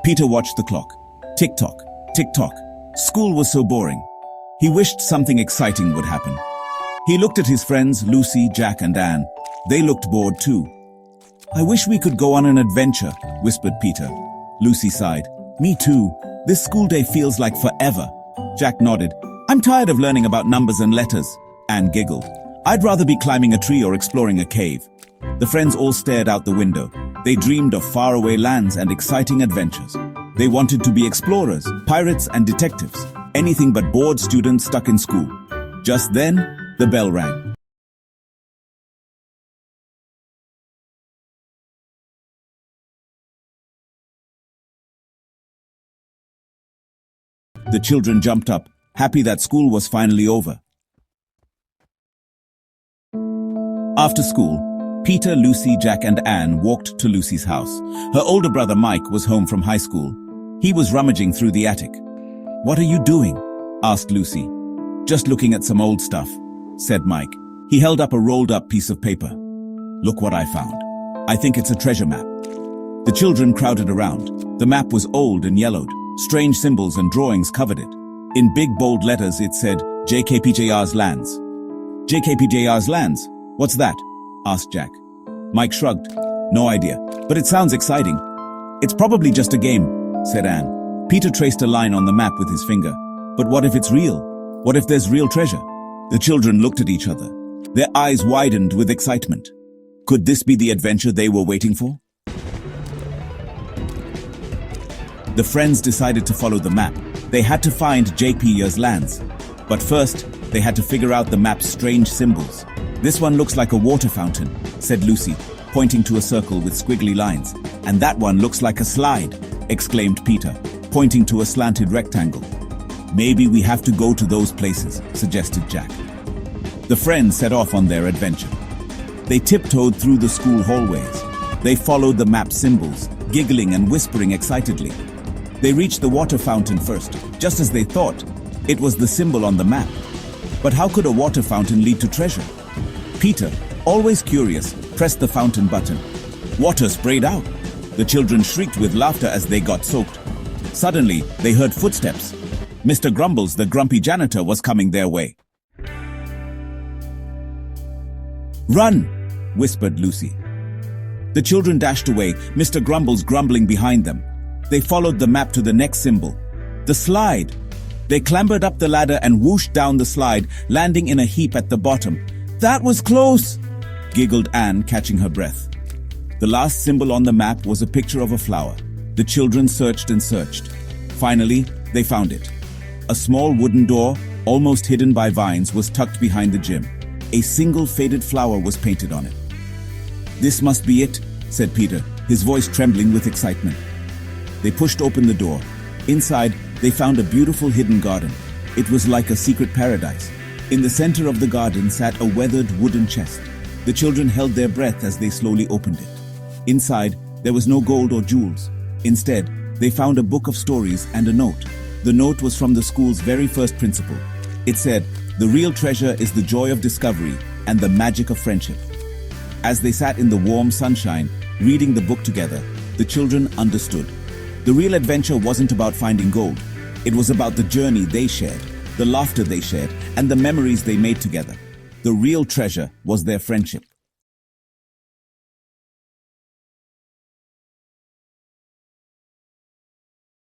Peter watched the clock. Tick-tock, tick-tock. School was so boring. He wished something exciting would happen. He looked at his friends, Lucy, Jack, and Anne. They looked bored too. "I wish we could go on an adventure," whispered Peter. Lucy sighed. "Me too. This school day feels like forever." Jack nodded. "I'm tired of learning about numbers and letters." Anne giggled. "I'd rather be climbing a tree or exploring a cave." The friends all stared out the window. They dreamed of faraway lands and exciting adventures. They wanted to be explorers, pirates, and detectives. Anything but bored students stuck in school. Just then, the bell rang. The children jumped up, happy that school was finally over. After school, Peter, Lucy, Jack, and Anne walked to Lucy's house. Her older brother Mike was home from high school. He was rummaging through the attic. "What are you doing?" asked Lucy. "Just looking at some old stuff," said Mike. He held up a rolled-up piece of paper. "Look what I found. I think it's a treasure map." The children crowded around. The map was old and yellowed. Strange symbols and drawings covered it. In big bold letters it said, "Jkpjrs lands." "Jkpjrs lands? What's that?" asked Jack. Mike shrugged. "No idea, but it sounds exciting." "It's probably just a game," said Anne. Peter traced a line on the map with his finger. "But what if it's real? What if there's real treasure?" The children looked at each other. Their eyes widened with excitement. Could this be the adventure they were waiting for? The friends decided to follow the map. They had to find Jkpjrs lands. But first, they had to figure out the map's strange symbols. "This one looks like a water fountain," said Lucy, pointing to a circle with squiggly lines. "And that one looks like a slide," exclaimed Peter, pointing to a slanted rectangle. "Maybe we have to go to those places," suggested Jack. The friends set off on their adventure. They tiptoed through the school hallways. They followed the map symbols, giggling and whispering excitedly. They reached the water fountain first, just as they thought. It was the symbol on the map. But how could a water fountain lead to treasure? Peter, always curious, pressed the fountain button. Water sprayed out. The children shrieked with laughter as they got soaked. Suddenly, they heard footsteps. Mr. Grumbles, the grumpy janitor, was coming their way. "Run!" whispered Lucy. The children dashed away, Mr. Grumbles grumbling behind them. They followed the map to the next symbol, the slide. They clambered up the ladder and whooshed down the slide, landing in a heap at the bottom. "That was close!" giggled Anne, catching her breath. The last symbol on the map was a picture of a flower. The children searched and searched. Finally, they found it. A small wooden door, almost hidden by vines, was tucked behind the gym. A single faded flower was painted on it. "This must be it," said Peter, his voice trembling with excitement. They pushed open the door. Inside, they found a beautiful hidden garden. It was like a secret paradise. In the center of the garden sat a weathered wooden chest. The children held their breath as they slowly opened it. Inside, there was no gold or jewels. Instead, they found a book of stories and a note. The note was from the school's very first principal. It said, "The real treasure is the joy of discovery and the magic of friendship." As they sat in the warm sunshine, reading the book together, the children understood. The real adventure wasn't about finding gold. It was about the journey they shared, the laughter they shared, and the memories they made together. The real treasure was their friendship.